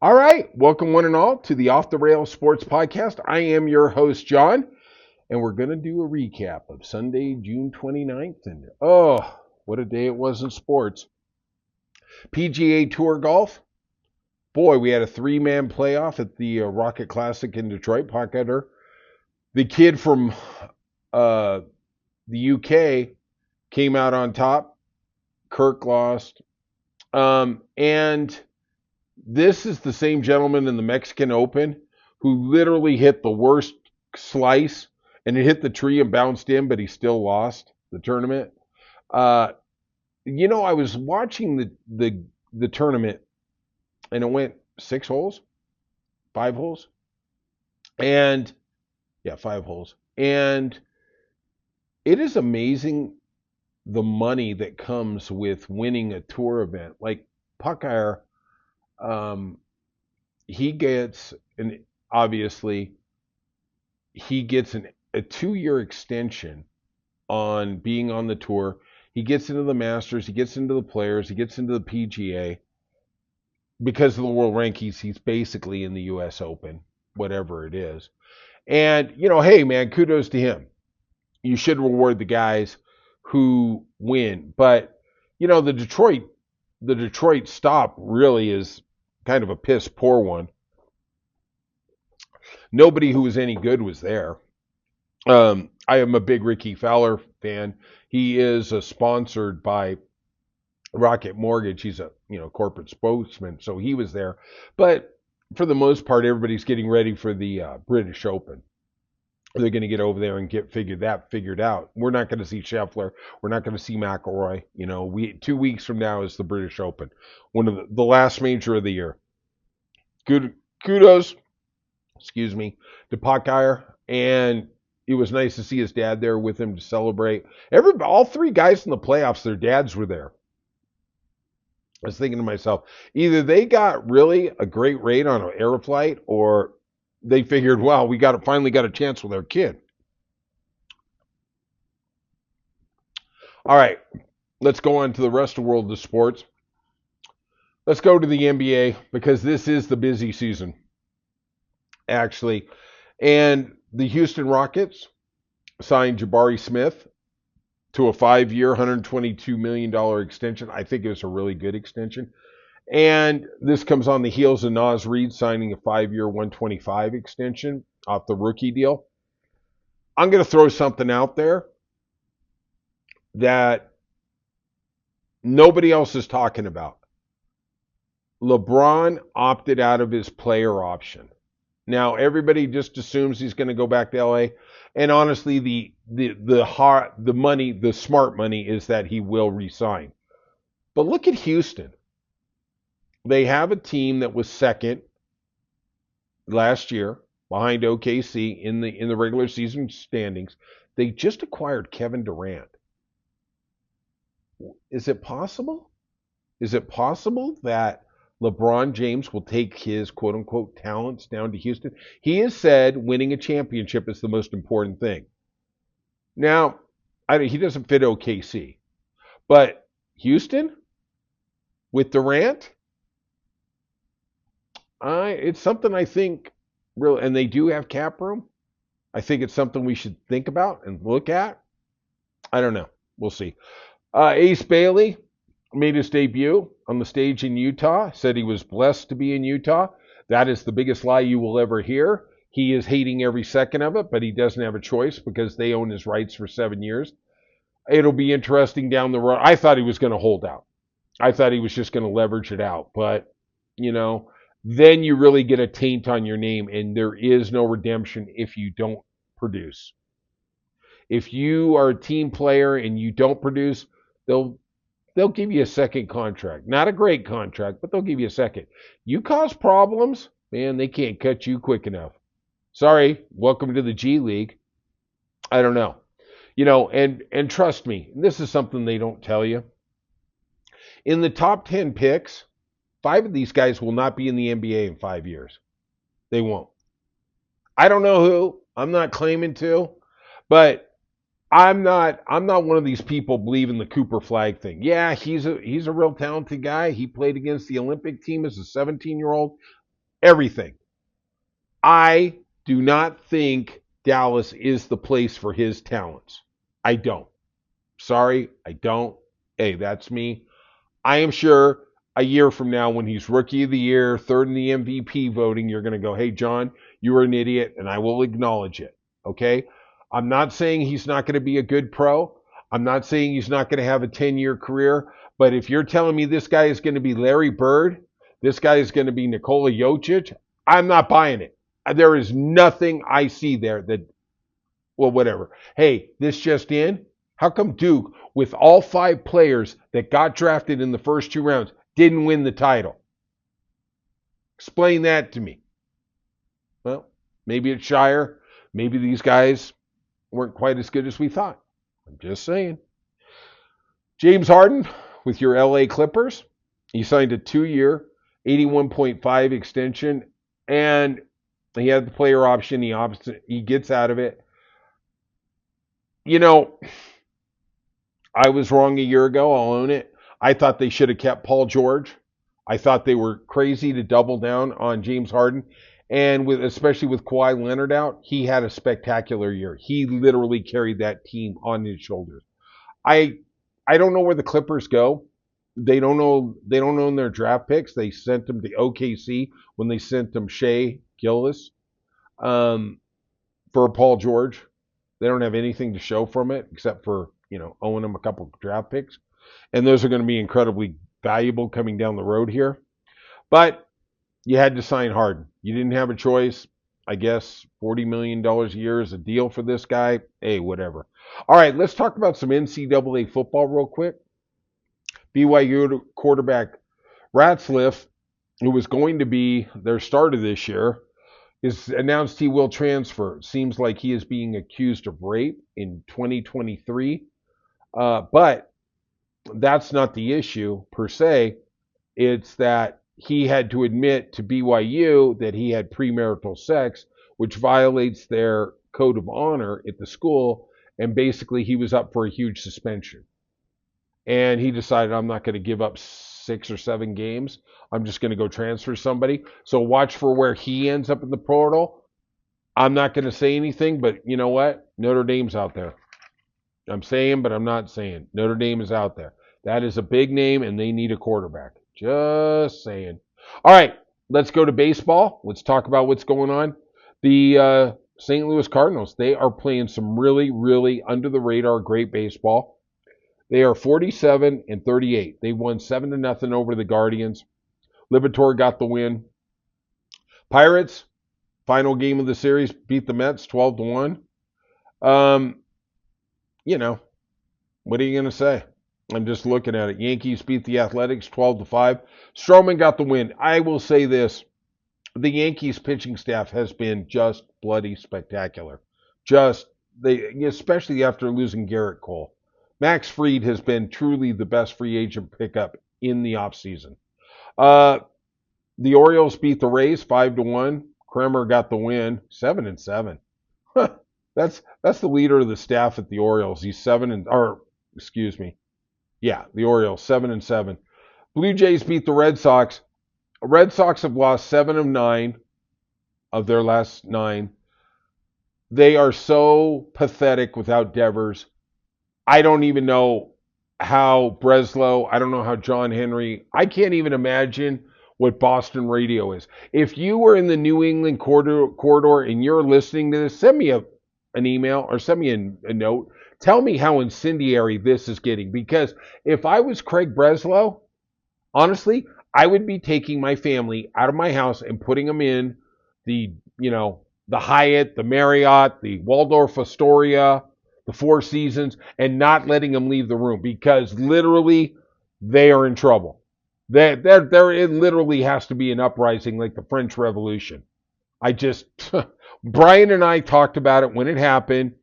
All right, welcome one and all to the Off the Rails Sports Podcast. I am your host, John, and we're going to do a recap of Sunday, June 29th. And oh, what a day it was in sports. PGA Tour Golf. Boy, we had a three-man playoff at the Rocket Classic in Detroit. Pocketer, the kid from the UK, came out on top. Kirk lost. And this is the same gentleman in the Mexican Open who literally hit the worst slice, and it hit the tree and bounced in, but he still lost the tournament. I was watching the tournament, and it went 5 holes, and 5 holes, and it is amazing the money that comes with winning a tour event. Like Puckire, he gets a 2-year extension on being on the tour. He gets into the Masters, he gets into the Players, he gets into the PGA. Because of the world rankings, he's basically in the US Open, whatever it is. And, hey man, kudos to him. You should reward the guys who win. But, the Detroit stop really is kind of a piss poor one. Nobody who was any good was there. I am a big Ricky Fowler fan. He is sponsored by Rocket Mortgage. He's a corporate spokesman, so he was there. But for the most part, everybody's getting ready for the British Open. They're going to get over there and get figured out. We're not going to see Scheffler. We're not going to see McIlroy. 2 weeks from now is the British Open, one of the last major of the year. Kudos, to Puckire, and it was nice to see his dad there with him to celebrate. All three guys in the playoffs, their dads were there. I was thinking to myself, either they got really a great rate on an Aeroflight, or they figured, well, we finally got a chance with our kid. All right, let's go on to the rest of the world of sports. Let's go to the NBA, because this is the busy season, actually. And the Houston Rockets signed Jabari Smith to a 5-year, $122 million extension. I think it was a really good extension. And this comes on the heels of Naz Reid signing a 5-year, $125 extension off the rookie deal. I'm going to throw something out there that nobody else is talking about. LeBron opted out of his player option. Now, everybody just assumes he's going to go back to LA. And honestly, the smart money is that he will resign. But look at Houston. They have a team that was second last year behind OKC in the regular season standings. They just acquired Kevin Durant. Is it possible? Is it possible that LeBron James will take his quote-unquote talents down to Houston? He has said winning a championship is the most important thing. Now, he doesn't fit OKC. But Houston, with Durant, it's something I think, really, and they do have cap room. I think it's something we should think about and look at. I don't know. We'll see. Ace Bailey made his debut on the stage in Utah, said he was blessed to be in Utah. That is the biggest lie you will ever hear. He is hating every second of it, but he doesn't have a choice because they own his rights for 7 years. It'll be interesting down the road. I thought he was going to hold out. I thought he was just going to leverage it out. But, then you really get a taint on your name, and there is no redemption if you don't produce. If you are a team player and you don't produce, they'll give you a second contract. Not a great contract, but they'll give you a second. You cause problems, man, they can't cut you quick enough. Sorry, welcome to the G League. I don't know. And trust me, this is something they don't tell you. In the top 10 picks, 5 of these guys will not be in the NBA in 5 years. They won't. I don't know who. I'm not claiming to, but I'm not one of these people believing the Cooper Flag thing. Yeah, he's a real talented guy. He played against the Olympic team as a 17-year-old. Everything. I do not think Dallas is the place for his talents. I don't. Sorry, I don't. Hey, that's me. I am sure a year from now, when he's rookie of the year, third in the MVP voting, you're going to go, hey, John, you were an idiot, and I will acknowledge it. Okay? I'm not saying he's not going to be a good pro. I'm not saying he's not going to have a 10-year career. But if you're telling me this guy is going to be Larry Bird, this guy is going to be Nikola Jokic, I'm not buying it. There is nothing I see there that, well, whatever. Hey, this just in. How come Duke, with all 5 players that got drafted in the first 2 rounds, didn't win the title? Explain that to me. Well, maybe it's Shire. Maybe these guys weren't quite as good as we thought. I'm just saying. James Harden with your LA Clippers. He signed a 2-year, 81.5 extension, and he had the player option. He gets out of it. You know, I was wrong a year ago. I'll own it. I thought they should have kept Paul George. I thought they were crazy to double down on James Harden. And especially with Kawhi Leonard out, he had a spectacular year. He literally carried that team on his shoulders. I don't know where the Clippers go. They don't own their draft picks. They sent them to OKC when they sent them Shea Gillis for Paul George. They don't have anything to show from it except for, owing them a couple of draft picks. And those are going to be incredibly valuable coming down the road here. But you had to sign Harden. You didn't have a choice. I guess $40 million a year is a deal for this guy. Hey, whatever. All right, let's talk about some NCAA football real quick. BYU quarterback Ratzliff, who was going to be their starter this year, is announced he will transfer. Seems like he is being accused of rape in 2023. But that's not the issue per se. It's that he had to admit to BYU that he had premarital sex, which violates their code of honor at the school. And basically, he was up for a huge suspension. And he decided, I'm not going to give up 6 or 7 games. I'm just going to go transfer somebody. So watch for where he ends up in the portal. I'm not going to say anything, but you know what? Notre Dame's out there. I'm saying, but I'm not saying. Notre Dame is out there. That is a big name, and they need a quarterback. Just saying. All right, let's go to baseball. Let's talk about what's going on. The St. Louis Cardinals, they are playing some really, really under-the-radar great baseball. They are 47-38. They won 7-0 over the Guardians. Liberatore got the win. Pirates, final game of the series, beat the Mets 12-1. What are you going to say? I'm just looking at it. Yankees beat the Athletics 12-5. Stroman got the win. I will say this. The Yankees pitching staff has been just bloody spectacular. Especially after losing Garrett Cole. Max Fried has been truly the best free agent pickup in the offseason. The Orioles beat the Rays 5-1. Kremer got the win 7-7. That's the leader of the staff at the Orioles. He's the Orioles 7-7. Blue Jays beat the Red Sox. Red Sox have lost 7 of 9 of their last 9. They are so pathetic without Devers. I don't even know how Breslow, I don't know how John Henry, I can't even imagine what Boston radio is. If you were in the New England corridor and you're listening to this, send me an email or send me a note. Tell me how incendiary this is getting. Because if I was Craig Breslow, honestly, I would be taking my family out of my house and putting them in the Hyatt, the Marriott, the Waldorf Astoria, the Four Seasons, and not letting them leave the room because literally they are in trouble. It literally has to be an uprising like the French Revolution. Brian and I talked about it when it happened.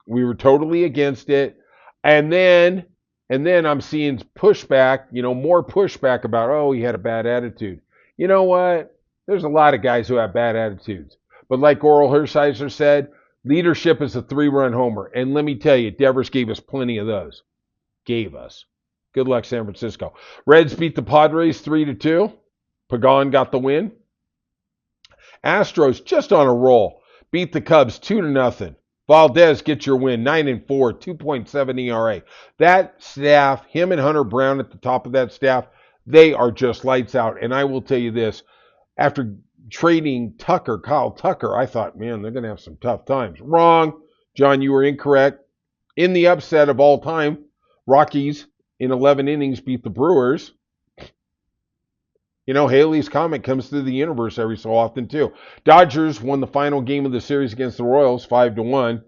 We were totally against it. And then I'm seeing pushback, more pushback about, he had a bad attitude. You know what? There's a lot of guys who have bad attitudes. But like Oral Hershiser said, leadership is a 3-run homer. And let me tell you, Devers gave us plenty of those. Gave us. Good luck, San Francisco. Reds beat the Padres 3-2. Pagan got the win. Astros just on a roll. Beat the Cubs 2-0. Valdez gets your win, 9-4, 2.7 ERA. That staff, him and Hunter Brown at the top of that staff, they are just lights out. And I will tell you this, after trading Kyle Tucker, I thought, man, they're going to have some tough times. Wrong. John, you were incorrect. In the upset of all time, Rockies in 11 innings beat the Brewers. You know, Haley's Comet comes through the universe every so often, too. Dodgers won the final game of the series against the Royals, 5-1.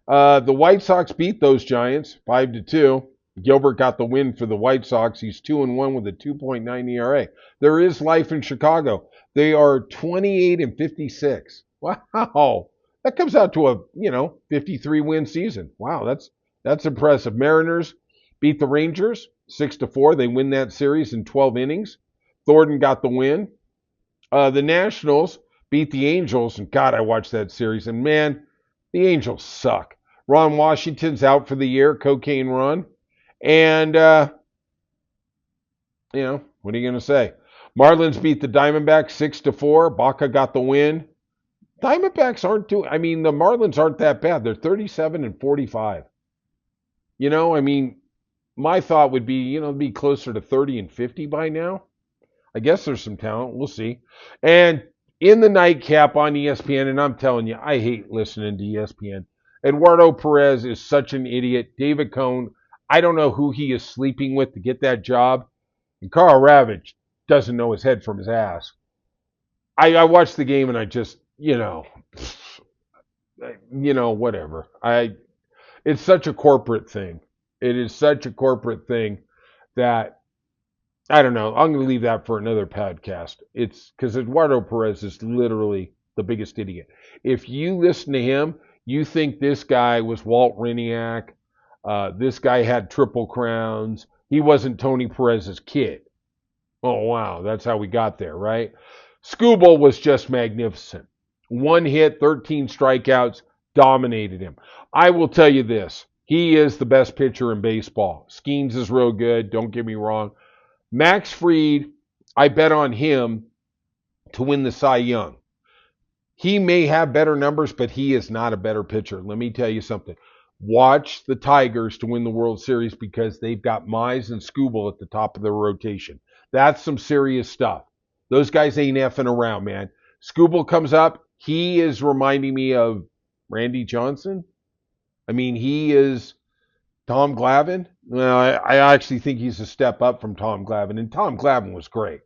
The White Sox beat those Giants, 5-2. Gilbert got the win for the White Sox. He's 2-1 with a 2.9 ERA. There is life in Chicago. They are 28-56. Wow. That comes out to a, 53-win season. Wow, that's impressive. Mariners beat the Rangers 6-4. They win that series in 12 innings. Thornton got the win. The Nationals beat the Angels, and God, I watched that series, and man, the Angels suck. Ron Washington's out for the year, Cocaine Ron. And, what are you going to say? Marlins beat the Diamondbacks 6-4. Baca got the win. Diamondbacks aren't doing, the Marlins aren't that bad. They're 37-45. My thought would be, be closer to 30-50 by now. I guess there's some talent. We'll see. And in the nightcap on ESPN, and I'm telling you, I hate listening to ESPN. Eduardo Perez is such an idiot. David Cohn, I don't know who he is sleeping with to get that job. And Carl Ravitch doesn't know his head from his ass. I watched the game and I just, whatever. It's such a corporate thing. It is such a corporate thing that I don't know. I'm going to leave that for another podcast. It's because Eduardo Perez is literally the biggest idiot. If you listen to him, you think this guy was Walt Reniak. This guy had triple crowns. He wasn't Tony Perez's kid. Oh, wow. That's how we got there, right? Skubal was just magnificent. 1 hit, 13 strikeouts, dominated him. I will tell you this. He is the best pitcher in baseball. Skeens is real good. Don't get me wrong. Max Fried, I bet on him to win the Cy Young. He may have better numbers, but he is not a better pitcher. Let me tell you something. Watch the Tigers to win the World Series because they've got Mize and Skubal at the top of their rotation. That's some serious stuff. Those guys ain't effing around, man. Skubal comes up. He is reminding me of Randy Johnson. He is Tom Glavine. Well, I actually think he's a step up from Tom Glavine, and Tom Glavine was great.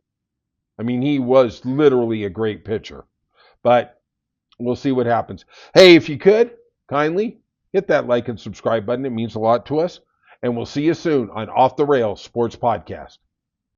He was literally a great pitcher. But we'll see what happens. Hey, if you could, kindly hit that like and subscribe button. It means a lot to us. And we'll see you soon on Off the Rails Sports Podcast.